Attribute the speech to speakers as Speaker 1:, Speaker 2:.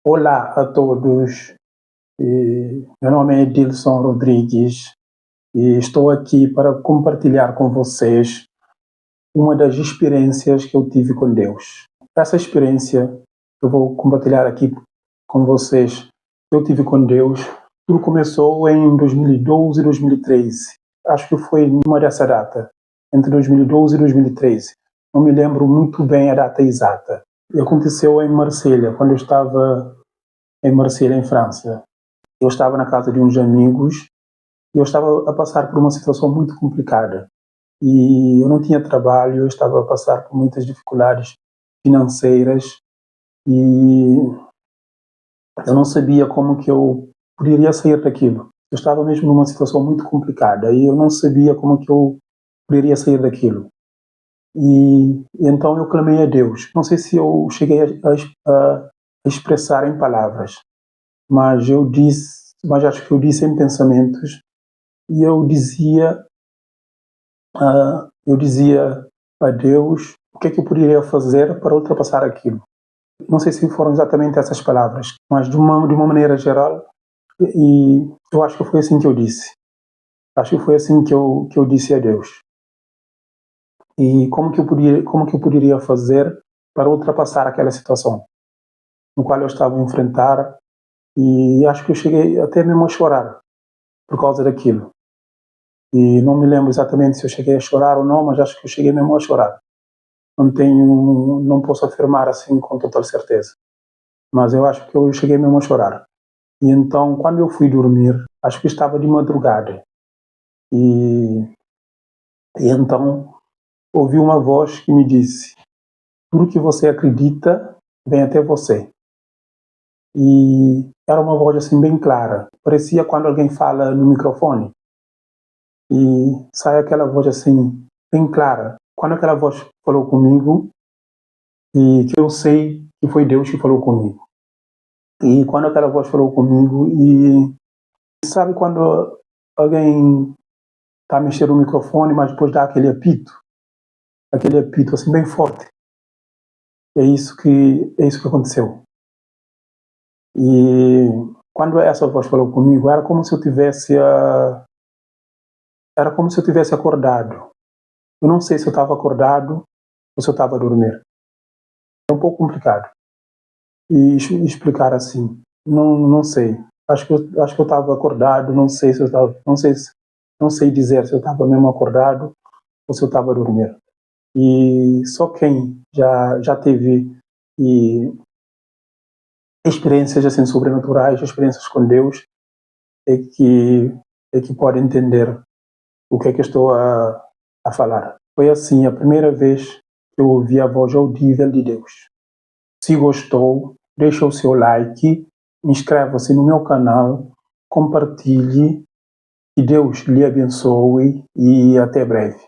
Speaker 1: Olá a todos, meu nome é Edilson Rodrigues e estou aqui para compartilhar com vocês uma das experiências que eu tive com Deus. Essa experiência que eu vou compartilhar aqui com vocês, que eu tive com Deus, tudo começou em 2012 e 2013. Acho que foi numa dessa data, entre 2012 e 2013. Não me lembro muito bem a data exata. E aconteceu em Marselha, quando eu estava em Marselha, em França. Eu estava na casa de uns amigos e eu estava a passar por uma situação muito complicada. E eu não tinha trabalho, eu estava a passar por muitas dificuldades financeiras e eu não sabia como que eu poderia sair daquilo. Eu estava mesmo numa situação muito complicada e eu não sabia como que eu poderia sair daquilo. E então eu clamei a Deus. Não sei se eu cheguei a expressar em palavras, mas acho que eu disse em pensamentos e eu dizia a Deus o que é que eu poderia fazer para ultrapassar aquilo. Não sei se foram exatamente essas palavras, mas de uma maneira geral, e eu acho que foi assim que eu disse. Acho que foi assim que eu disse a Deus. E como que eu poderia fazer para ultrapassar aquela situação no qual eu estava a enfrentar, e acho que eu cheguei até mesmo a chorar por causa daquilo. E não me lembro exatamente se eu cheguei a chorar ou não, mas acho que eu cheguei mesmo a chorar. Não posso afirmar assim com total certeza, mas eu acho que eu cheguei mesmo a chorar. E então, quando eu fui dormir, acho que estava de madrugada, e, e então ouvi uma voz que me disse: tudo que você acredita vem até você. E era uma voz assim bem clara, parecia quando alguém fala no microfone e sai aquela voz assim bem clara. Quando aquela voz falou comigo, e que eu sei que foi Deus que falou comigo. E quando aquela voz falou comigo, e sabe quando alguém está a mexer no microfone, mas depois dá aquele apito assim bem forte. É isso que aconteceu. E quando essa voz falou comigo, era como se eu tivesse acordado. Eu não sei se eu estava acordado ou se eu estava a dormir. É um pouco complicado e explicar assim. Não sei. Acho que eu estava acordado. Não sei se eu estava, não sei dizer se eu estava mesmo acordado ou se eu estava a dormir. E só quem já teve e experiências assim sobrenaturais, experiências com Deus, é que pode entender o que é que eu estou a falar. Foi assim a primeira vez que eu ouvi a voz audível de Deus. Se gostou, deixa o seu like, inscreva-se no meu canal, compartilhe, que Deus lhe abençoe e até breve.